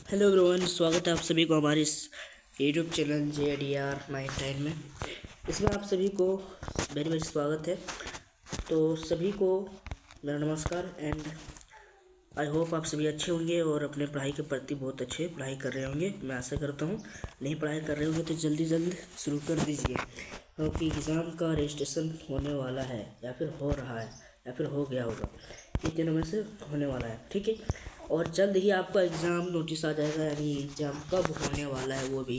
Hello everyone, स्वागत है आप सभी को हमारे इस यूट्यूब चैनल JDR99 में। इसमें आप सभी को वेरी वेरी स्वागत है। तो सभी को मेरा नमस्कार एंड आई होप आप सभी अच्छे होंगे और अपने पढ़ाई के प्रति बहुत अच्छे पढ़ाई कर रहे होंगे। मैं आशा करता हूँ नहीं पढ़ाई कर रहे होंगे तो जल्दी शुरू कर दीजिए, क्योंकि एग्ज़ाम का रजिस्ट्रेशन होने वाला है या फिर हो रहा है या फिर हो गया होगा। ये तीनों में से होने वाला है, ठीक है। और जल्द ही आपका एग्ज़ाम नोटिस आ जाएगा, यानी एग्ज़ाम कब होने वाला है वो भी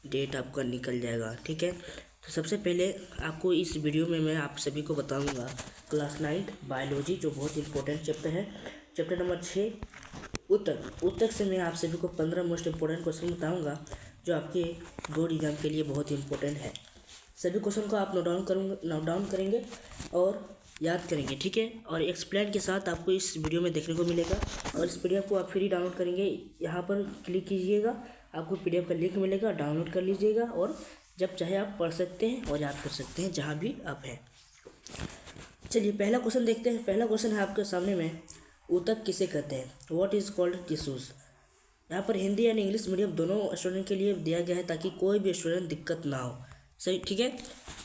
डेट आपका निकल जाएगा, ठीक है। तो सबसे पहले आपको इस वीडियो में मैं आप सभी को बताऊंगा क्लास 9 बायोलॉजी, जो बहुत इंपॉर्टेंट चैप्टर है, चैप्टर नंबर 6 उत्तक से मैं आप सभी को 15 मोस्ट इंपॉर्टेंट क्वेश्चन बताऊँगा जो आपके बोर्ड एग्ज़ाम के लिए बहुत इंपॉर्टेंट है। सभी क्वेश्चन को आप नोट डाउन करेंगे और याद करेंगे, ठीक है। और एक्सप्लेन के साथ आपको इस वीडियो में देखने को मिलेगा। और इस पीडीएफ को आप फ्री डाउनलोड करेंगे, यहाँ पर क्लिक कीजिएगा, आपको पीडीएफ का लिंक मिलेगा, डाउनलोड कर लीजिएगा और जब चाहे आप पढ़ सकते हैं और याद कर सकते हैं जहाँ भी आप हैं। चलिए पहला क्वेश्चन देखते हैं। पहला क्वेश्चन है आपके सामने में, ऊतक किसे कहते हैं? What is called tissues. यहाँ पर हिंदी एंड इंग्लिश मीडियम दोनों स्टूडेंट के लिए दिया गया है ताकि कोई भी स्टूडेंट दिक्कत ना हो, सही, ठीक है।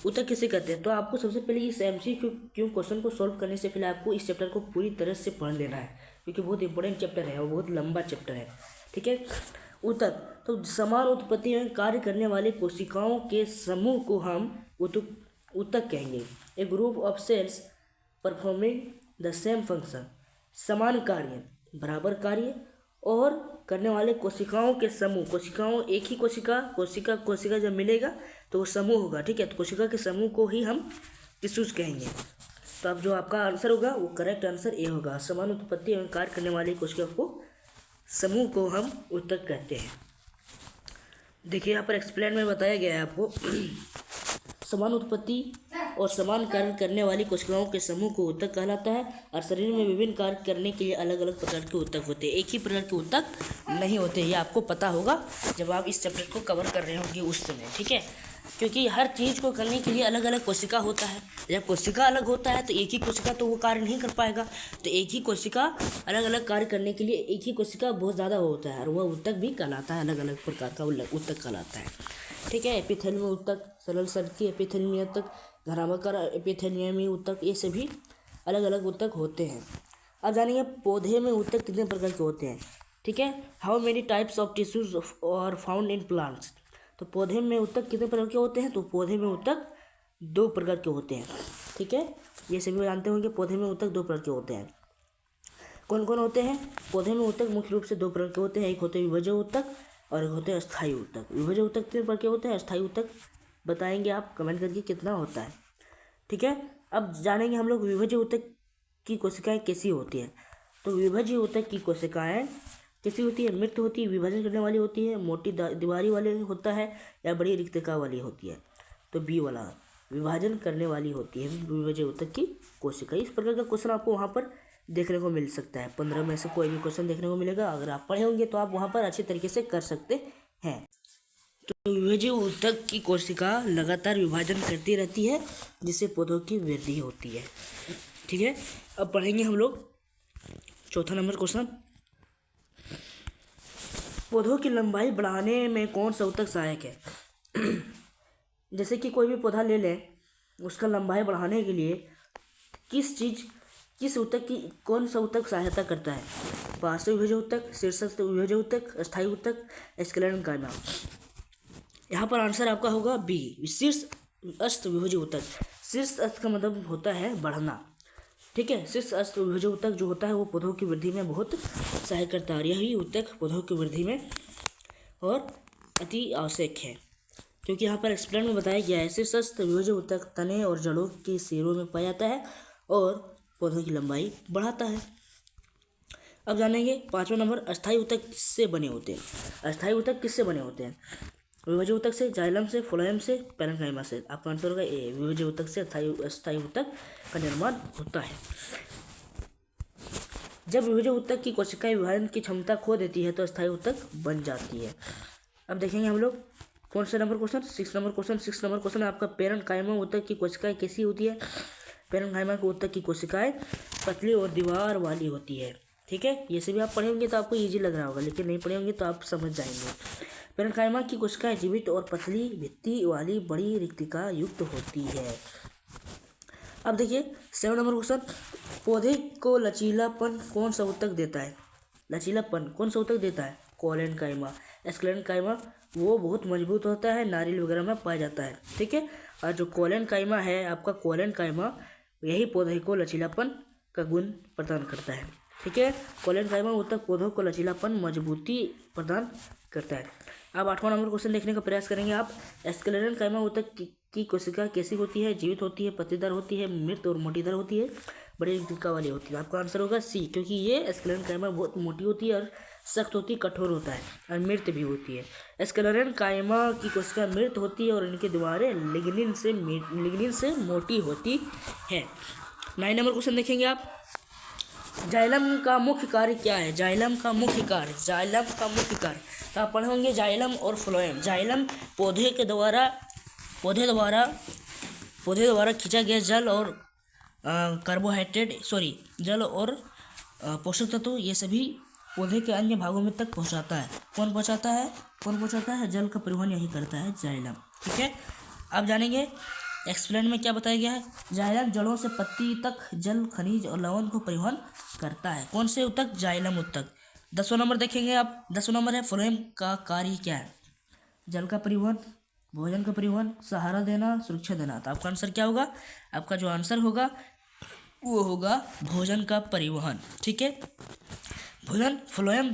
ऊतक किसे कहते हैं? तो आपको सबसे पहले इस MCQ क्वेश्चन को सॉल्व करने से पहले आपको इस चैप्टर को पूरी तरह से पढ़ लेना है, क्योंकि बहुत इंपॉर्टेंट चैप्टर है और बहुत लंबा चैप्टर है, ठीक है। ऊतक तो समान उत्पत्ति में कार्य करने वाले कोशिकाओं के समूह को हम ऊतक कहेंगे। A group of cells performing the same function, समान कार्य, बराबर कार्य और करने वाले कोशिकाओं के समूह। कोशिकाओं, एक ही कोशिका जब मिलेगा तो वो समूह होगा, ठीक है। तो कोशिका के समूह को ही हम टिश्यूज कहेंगे। तो अब जो आपका आंसर होगा वो करेक्ट आंसर ए होगा। समान उत्पत्ति एवं कार्य करने वाले कोशिका को समूह को हम ऊतक कहते हैं। देखिए यहाँ पर एक्सप्लेन में बताया गया है आपको समान उत्पत्ति और समान कार्य करने वाली कोशिकाओं के समूह को ऊतक कहलाता है। और शरीर में विभिन्न कार्य करने के लिए अलग अलग प्रकार के ऊतक होते हैं, एक ही प्रकार के ऊतक नहीं होते। ये आपको पता होगा जब आप इस चैप्टर को कवर कर रहे होंगे उस समय, ठीक है। क्योंकि हर चीज़ को करने के लिए अलग अलग कोशिका होता है। जब कोशिका अलग होता है तो एक ही कोशिका तो वो कार्य नहीं कर पाएगा, तो एक ही कोशिका अलग अलग कार्य करने के लिए एक ही कोशिका बहुत ज़्यादा होता है और वह ऊतक भी कहलाता है, अलग अलग प्रकार का ऊतक कहलाता है, ठीक है। एपिथेलियम ऊतक, सरल सड़की एपिथेलियम ऊतक, घनाभकर एपिथेलियम ऊतक, ये सभी अलग अलग ऊतक होते हैं। अब जानेंगे पौधे में ऊतक कितने प्रकार के होते हैं, ठीक है। How many types of tissues are found in plants. तो पौधे में ऊतक कितने प्रकार के होते हैं? तो पौधे में ऊतक 2 प्रकार के होते हैं, ठीक है। ये सभी जानते होंगे पौधे में ऊतक 2 प्रकार के होते हैं। कौन कौन होते हैं? पौधे में ऊतक मुख्य रूप से 2 प्रकार के होते हैं। एक होते हैं विभज्य ऊतक और एक होते हैं अस्थायी ऊतक। विभज्य ऊतक कितने प्रकार के होते हैं? अस्थायी ऊतक बताएंगे आप कमेंट करके कितना होता है, ठीक है। अब जानेंगे हम लोग विभज्य ऊतक की कोशिकाएं कैसी होती हैं। तो विभज्य ऊतक की कोशिकाएं कैसी होती है? मृत होती है, विभाजन करने वाली होती है, मोटी दीवारी वाली होता है या बड़ी रिक्तका वाली होती है। तो बी वाला विभाजन करने वाली होती है विभज्य ऊतक की कोशिका। इस प्रकार का क्वेश्चन आपको वहाँ पर देखने को मिल सकता है। 15 में से कोई भी क्वेश्चन देखने को मिलेगा। अगर आप पढ़े होंगे तो आप वहाँ पर अच्छे तरीके से कर सकते हैं। तो विभज्य ऊतक की कोशिका लगातार विभाजन करती रहती है जिससे पौधों की वृद्धि होती है, ठीक है। अब पढ़ेंगे हम लोग चौथा नंबर क्वेश्चन, पौधों की लंबाई बढ़ाने में कौन सा ऊतक सहायक है। जैसे कि कोई भी पौधा ले लें, उसका लंबाई बढ़ाने के लिए किस ऊतक की कौन सा ऊतक सहायता करता है? पार्श्व विभज्य ऊतक, शीर्षस्थ विभज्य ऊतक, अस्थायी ऊतक, स्क्लेरेंकाइमा। यहाँ पर आंसर आपका होगा बी, शीर्षस्थ विभज्य ऊतक। शीर्षस्थ का मतलब होता है बढ़ना, ठीक है। शीर्षस्थ विभज्य ऊतक जो होता है वो पौधों की वृद्धि में बहुत सहायक करता है और यही ऊतक पौधों की वृद्धि में और अति आवश्यक है, क्योंकि यहाँ पर एक्सप्लेन में बताया गया है शीर्षस्थ विभज्य ऊतक तने और जड़ों के सिरों में पाया जाता है और पौधों की लंबाई बढ़ाता है। अब जानेंगे 5वां नंबर, अस्थायी ऊतक किससे बने होते हैं। अस्थायी ऊतक किससे बने होते हैं? विभज्य ऊतक से, जाइलम से, फ्लोएम से, पैरेन्काइमा से। आपका आंसर होगा ए, विभज्य ऊतक से अस्थायी ऊतक का निर्माण होता है। जब विभज्य ऊतक की कोशिकाएं विभाजन की क्षमता खो देती है तो अस्थायी ऊतक बन जाती है। अब देखेंगे हम लोग कौन सा नंबर क्वेश्चन, 6 नंबर क्वेश्चन आपका पैरेन्काइमा ऊतक की कोशिकाएं कैसी होती है। पैरेन्काइमा के ऊतक की कोशिकाएं पतली और दीवार वाली होती है, ठीक है, ये सभी आप पढ़े होंगे तो आपको ईजी लग रहा होगा, लेकिन नहीं पढ़े होंगे तो आप समझ जाएंगे। पेरेन्काइमा की कोशिकाएं जीवित और पतली भित्ति वाली बड़ी रिक्तिका युक्त होती है। अब देखिए 7 नंबर क्वेश्चन, पौधे को लचीलापन कौन सा ऊतक देता है? लचीलापन कौन सा ऊतक देता है? कोलेनकाइमा। स्क्लेरेनकाइमा वो बहुत मजबूत होता है, नारियल वगैरह में पाया जाता है, ठीक है। और जो कोलेनकाइमा है आपका, कोलेनकाइमा यही पौधे को लचीलापन का गुण प्रदान करता है, ठीक है। कोलेनकाइमा ऊतक पौधों को लचीलापन मजबूती प्रदान करता है। अब 8वां नंबर क्वेश्चन देखने का प्रयास करेंगे आप। स्क्लेरेनकाइमा ऊतक की कोशिका कैसी होती है? जीवित होती है, पत्तेदार होती है, मृत और मोटीदार होती है, बड़ी रिक्तिका वाली होती है। आपका आंसर होगा सी, क्योंकि ये स्क्लेरेनकाइमा बहुत मोटी होती है और सख्त होती, कठोर होता है और मृत भी होती है। स्क्लेरेनकाइमा की कोशिका मृत होती है और इनकी दीवारें लिग्निन से मोटी होती है। 9 नंबर क्वेश्चन देखेंगे आप। जाइलम का मुख्य कार्य क्या है? जाइलम का मुख्य कार्य तो आप पढ़े होंगे जाइलम और फ्लोएम। जाइलम पौधे द्वारा खींचा गया जल और जल और पोषक तत्व ये सभी पौधे के अन्य भागों में तक पहुंचाता है। कौन पहुंचाता है? जल का परिवहन यही करता है जाइलम, ठीक है। अब जानेंगे एक्सप्लेन में क्या बताया गया है। जाइलम जड़ों से पत्ती तक जल, खनिज और लवण को परिवहन करता है। कौन से ऊतक? जाइलम ऊतक। 10वां नंबर देखेंगे आप। 10वां नंबर है फ्लोएम का कार्य क्या है? जल का परिवहन, भोजन का परिवहन, सहारा देना, सुरक्षा देना। तो आपका आंसर क्या होगा? आपका जो आंसर होगा वो होगा भोजन का परिवहन, ठीक है। भोजन फ्लोएम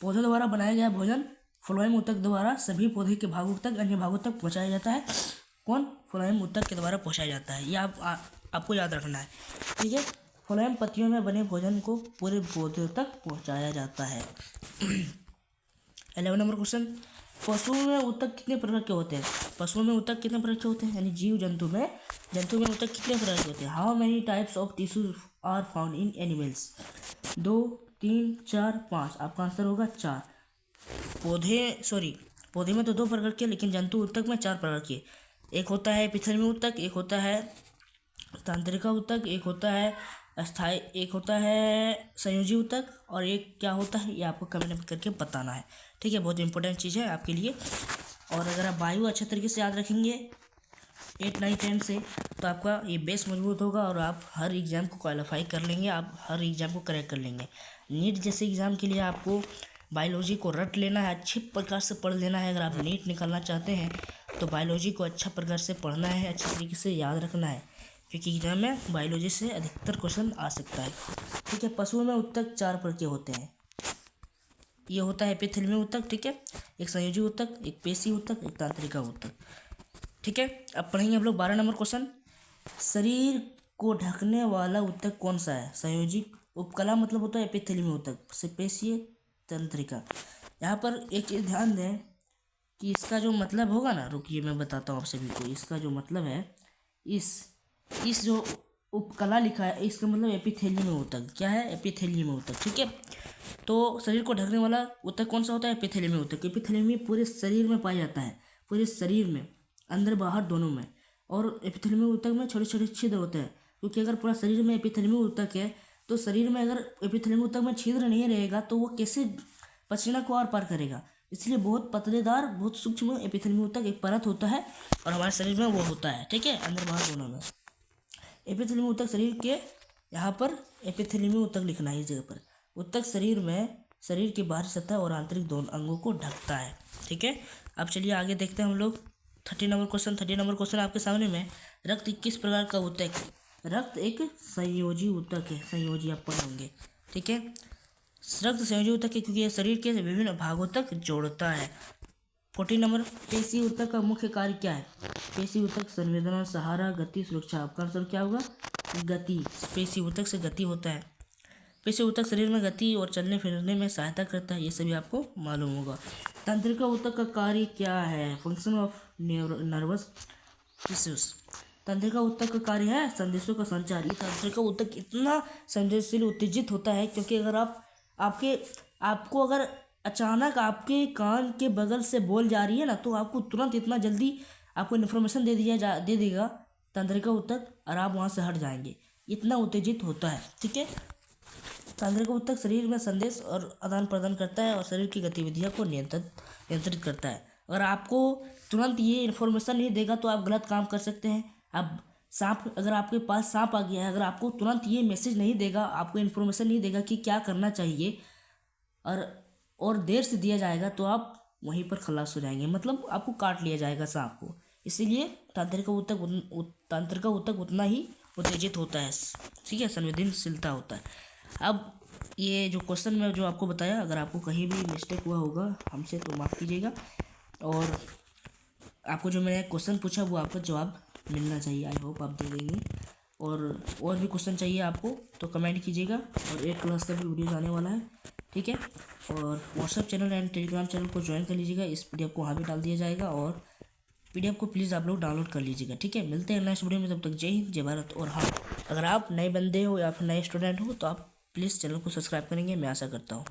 पौधे द्वारा बनाया गया भोजन फ्लोएम ऊतक द्वारा सभी पौधे के भागों तक, अन्य भागों तक पहुंचाया जाता है। कौन? फ्लोएम ऊतक के द्वारा पहुंचाया जाता है। ये आपको याद रखना है, ठीक है। फ्लोएम पत्तियों में बने भोजन को पूरे पौधे तक पहुंचाया जाता है। 11 नंबर क्वेश्चन, पशुओं में ऊतक कितने प्रकार के होते हैं? यानी जीव जंतु में ऊतक कितने प्रकार के होते हैं? How many types of tissues are found in animals? 2, 3, 4, 5। आपका आंसर होगा 4। पौधे में तो 2 प्रकार के, लेकिन जंतु ऊतक में 4 प्रकार के। एक होता है एपिथेलियम ऊतक, एक होता है तंत्रिका ऊतक, एक होता है अस्थायी, एक होता है संयोजी ऊतक, और एक क्या होता है ये आपको कमेंट करके बताना है, ठीक है। बहुत इंपॉर्टेंट चीज़ है आपके लिए। और अगर आप बायो अच्छे तरीके से याद रखेंगे 8, 9, 10 से, तो आपका ये बेस मजबूत होगा और आप हर एग्ज़ाम को क्वालिफाई कर लेंगे, आप हर एग्ज़ाम को क्रैक कर लेंगे। नीट जैसे एग्ज़ाम के लिए आपको बायोलॉजी को रट लेना है, अच्छी प्रकार से पढ़ लेना है। अगर आप नीट निकालना चाहते हैं तो बायोलॉजी को अच्छा प्रकार से पढ़ना है, अच्छे तरीके से याद रखना है, क्योंकि एग्जाम में बायोलॉजी से अधिकतर क्वेश्चन आ सकता है, ठीक है। पशुओं में ऊतक 4 प्रकार के होते हैं। ये होता है एपिथेलियम ऊतक, ठीक है, एक संयोजी ऊतक, एक पेशी ऊतक, एक तंत्रिका ऊतक, ठीक है। अब पढ़ेंगे हम लोग 12 नंबर क्वेश्चन। शरीर को ढकने वाला ऊतक कौन सा है? संयोजी उपकला मतलब होता है एपिथेलियम ऊतक, पेशीय, तंत्रिका। यहाँ पर एक चीज़ ध्यान दें कि इसका जो मतलब होगा ना, रुकिए मैं बताता हूँ आप सभी को। इसका जो मतलब है, इस जो उपकला लिखा है इसका मतलब एपिथेलियम ऊतक। क्या है? एपिथेलियम ऊतक, ठीक है। तो शरीर को ढकने वाला ऊतक कौन सा होता है? एपिथेलियम ऊतक। एपिथेलियम पूरे शरीर में पाया जाता है, पूरे शरीर में, अंदर बाहर दोनों में। और एपिथेलियम ऊतक में छोटे छोटे छिद्र होते हैं, क्योंकि अगर पूरा शरीर में एपिथेलियम ऊतक है तो शरीर में अगर एपिथेलियम ऊतक में छिद्र नहीं रहेगा तो वो कैसे पसीना को आर पार करेगा? इसलिए बहुत पतलेदार, बहुत सूक्ष्म एपिथेलियम ऊतक एक परत होता है और हमारे शरीर में वो होता है, ठीक है, अंदर बाहर दोनों में। एपिथेलियम ऊतक शरीर के, यहाँ पर एपिथेलियम ऊतक लिखना है इस जगह पर। ऊतक शरीर की बाहरी सतह और आंतरिक दोनों अंगों को ढकता है, ठीक है। अब चलिए आगे देखते हैं हम लोग 30 नंबर क्वेश्चन। 30 नंबर क्वेश्चन आपके सामने में, रक्त किस प्रकार का ऊतक है? रक्त एक संयोजी ऊतक है, संयोजी आप पढ़ेंगे, ठीक है। रक्त संयोजी ऊतक है क्योंकि यह शरीर के विभिन्न भागों तक जोड़ता है। 40 नंबर, पेशी ऊतक का मुख्य कार्य क्या है? पेशी ऊतक संवेदना, सहारा, गति, सुरक्षा। आपका आंसर क्या होगा? गति। पेशी ऊतक से गति होता है। पेशी ऊतक शरीर में गति और चलने फिरने में सहायता करता है, ये सभी आपको मालूम होगा। तंत्रिका ऊतक का कार्य क्या है? Function of nervous tissues. तंत्रिका ऊतक का कार्य है संदेशों का संचार। ये तंत्रिका ऊतक इतना संवेदनशील, उत्तेजित होता है क्योंकि अगर आपको अगर अचानक आपके कान के बगल से बोल जा रही है ना, तो आपको तुरंत इतना जल्दी आपको इन्फॉर्मेशन दे देगा तंत्रिका ऊतक और आप वहाँ से हट जाएंगे, इतना उत्तेजित होता है, ठीक है। तांत्रिक ऊतक शरीर में संदेश और आदान प्रदान करता है और शरीर की गतिविधियों को नियंत्रित करता है। अगर आपको तुरंत ये इन्फॉर्मेशन नहीं देगा तो आप गलत काम कर सकते हैं। अब सांप, अगर आपके पास सांप आ गया है, अगर आपको तुरंत ये मैसेज नहीं देगा, आपको इन्फॉर्मेशन नहीं देगा कि क्या करना चाहिए, और देर से दिया जाएगा तो आप वहीं पर खलास हो जाएंगे, मतलब आपको काट लिया जाएगा सांप को। इसीलिए तांत्रिक ऊतक उतना ही उत्तेजित होता है, ठीक है, संवेदनशीलता होता है। अब ये जो क्वेश्चन में जो आपको बताया, अगर आपको कहीं भी मिस्टेक हुआ होगा हमसे तो माफ़ कीजिएगा, और आपको जो मैंने क्वेश्चन पूछा वो आपका जवाब मिलना चाहिए। आई होप आप दे देंगे। और भी क्वेश्चन चाहिए आपको तो कमेंट कीजिएगा। और 8 क्लास का भी वीडियो आने वाला है, ठीक है। और WhatsApp channel and Telegram channel को ज्वाइन कर लीजिएगा, इस पीडीएफ को वहाँ भी डाल दिया जाएगा, और पीडीएफ को प्लीज़ आप लोग डाउनलोड कर लीजिएगा, ठीक है। मिलते हैं नेक्स्ट वीडियो में, तब तक जय हिंद, जय भारत। और हाँ, अगर आप नए बंदे हो या फिर नए स्टूडेंट हो तो आप प्लीज़ चैनल को सब्सक्राइब करेंगे, मैं आशा करता हूँ।